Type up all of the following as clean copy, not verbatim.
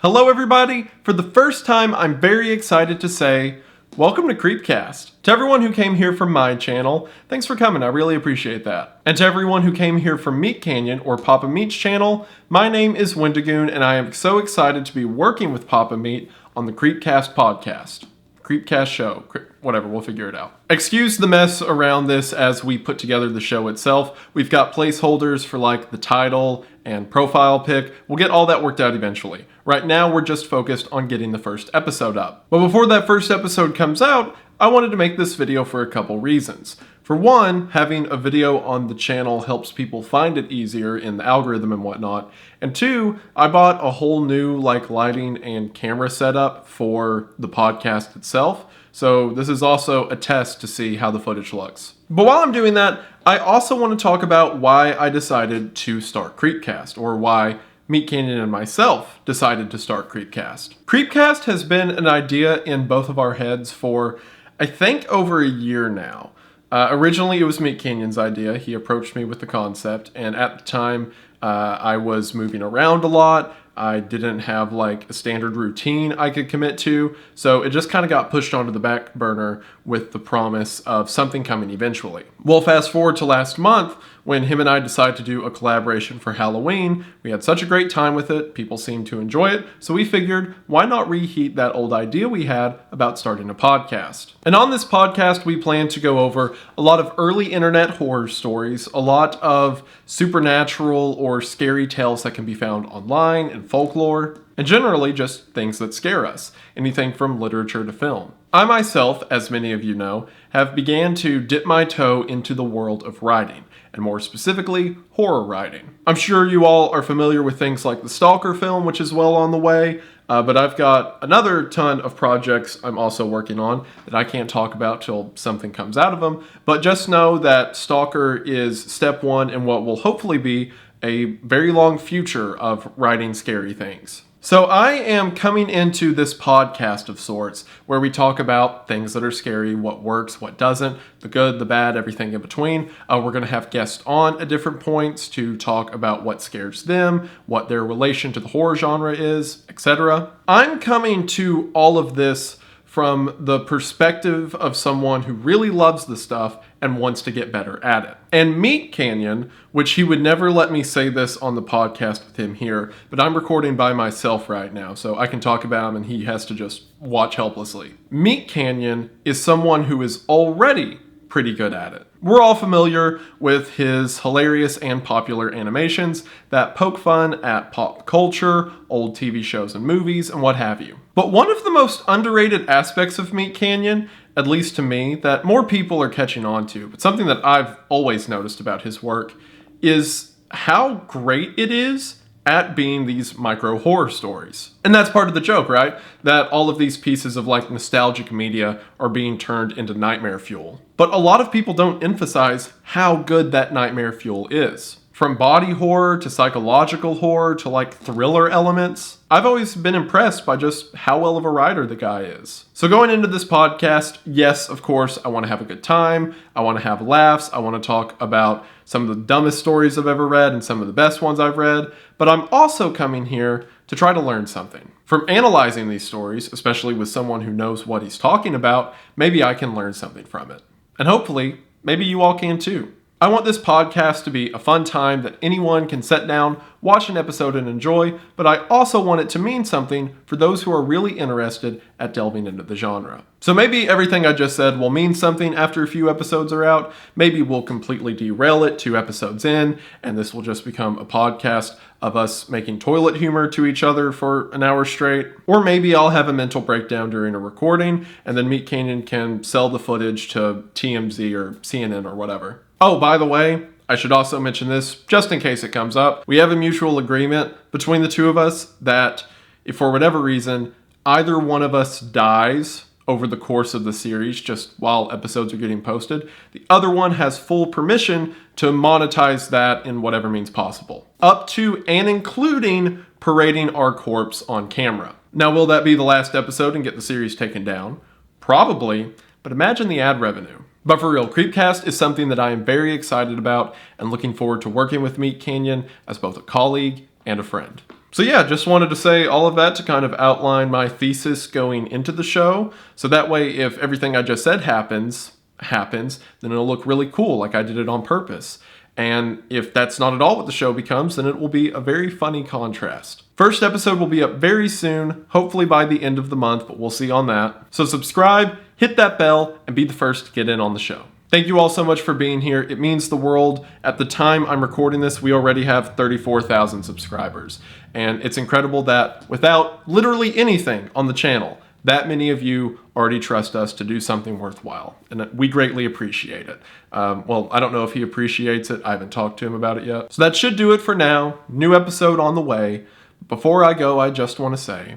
Hello everybody! For the first time, I'm very excited to say, welcome to CreepCast. To everyone who came here from my channel, thanks for coming, I really appreciate that. And to everyone who came here from Meat Canyon or Papa Meat's channel, my name is Wendigoon and I am so excited to be working with Papa Meat on the CreepCast podcast. CreepCast show, whatever, we'll figure it out. Excuse the mess around this as we put together the show itself. We've got placeholders for like the title and profile pic. We'll get all that worked out eventually. Right now, we're just focused on getting the first episode up. But before that first episode comes out, I wanted to make this video for a couple reasons. For one, having a video on the channel helps people find it easier in the algorithm and whatnot. And two, I bought a whole new lighting and camera setup for the podcast itself. So this is also a test to see how the footage looks. But while I'm doing that, I also want to talk about why I decided to start CreepCast, or why Meat Canyon and myself decided to start CreepCast. CreepCast has been an idea in both of our heads for, I think, over a year now. Originally, it was Meat Canyon's idea. He approached me with the concept, and at the time, I was moving around a lot. I didn't have a standard routine I could commit to, so it just kind of got pushed onto the back burner with the promise of something coming eventually. Well, fast forward to last month, when him and I decided to do a collaboration for Halloween. We had such a great time with it, people seemed to enjoy it, so we figured, why not reheat that old idea we had about starting a podcast? And on this podcast, we plan to go over a lot of early internet horror stories, a lot of supernatural or scary tales that can be found online and folklore, and generally just things that scare us, anything from literature to film. I myself, as many of you know, have began to dip my toe into the world of writing, and more specifically, horror writing. I'm sure you all are familiar with things like the Stalker film, which is well on the way, but I've got another ton of projects I'm also working on that I can't talk about till something comes out of them, but just know that Stalker is step one in what will hopefully be a very long future of writing scary things. So I am coming into this podcast of sorts where we talk about things that are scary, what works, what doesn't, the good, the bad, everything in between. We're going to have guests on at different points to talk about what scares them, what their relation to the horror genre is, etc. I'm coming to all of this from the perspective of someone who really loves the stuff and wants to get better at it. And Meat Canyon, which he would never let me say this on the podcast with him here, but I'm recording by myself right now, so I can talk about him and he has to just watch helplessly. Meat Canyon is someone who is already pretty good at it. We're all familiar with his hilarious and popular animations that poke fun at pop culture, old TV shows and movies, and what have you. But one of the most underrated aspects of Meat Canyon, at least to me, that more people are catching on to, but something that I've always noticed about his work, is how great it is at being these micro horror stories. And that's part of the joke, right? That all of these pieces of nostalgic media are being turned into nightmare fuel. But a lot of people don't emphasize how good that nightmare fuel is. From body horror to psychological horror to thriller elements, I've always been impressed by just how well of a writer the guy is. So going into this podcast, yes, of course, I want to have a good time. I want to have laughs. I want to talk about some of the dumbest stories I've ever read and some of the best ones I've read. But I'm also coming here to try to learn something. From analyzing these stories, especially with someone who knows what he's talking about, maybe I can learn something from it. And hopefully, maybe you all can too. I want this podcast to be a fun time that anyone can sit down, watch an episode and enjoy, but I also want it to mean something for those who are really interested at delving into the genre. So maybe everything I just said will mean something after a few episodes are out. Maybe we'll completely derail it 2 episodes in, and this will just become a podcast of us making toilet humor to each other for an hour straight. Or maybe I'll have a mental breakdown during a recording, and then Meat Canyon can sell the footage to TMZ or CNN or whatever. Oh, by the way, I should also mention this, just in case it comes up. We have a mutual agreement between the two of us that if for whatever reason, either one of us dies over the course of the series, just while episodes are getting posted, the other one has full permission to monetize that in whatever means possible. Up to and including parading our corpse on camera. Now, will that be the last episode and get the series taken down? Probably, but imagine the ad revenue. But for real, CreepCast is something that I am very excited about and looking forward to working with Meat Canyon as both a colleague and a friend. So yeah, just wanted to say all of that to kind of outline my thesis going into the show. So that way, if everything I just said happens, then it'll look really cool, like I did it on purpose. And if that's not at all what the show becomes, then it will be a very funny contrast. First episode will be up very soon, hopefully by the end of the month, but we'll see on that. So subscribe, hit that bell, and be the first to get in on the show. Thank you all so much for being here. It means the world. At the time I'm recording this, we already have 34,000 subscribers. And it's incredible that without literally anything on the channel, that many of you already trust us to do something worthwhile. And we greatly appreciate it. Well, I don't know if he appreciates it. I haven't talked to him about it yet. So that should do it for now. New episode on the way. Before I go, I just want to say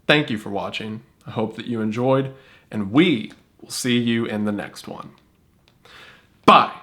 thank you for watching. I hope that you enjoyed, and we will see you in the next one. Bye.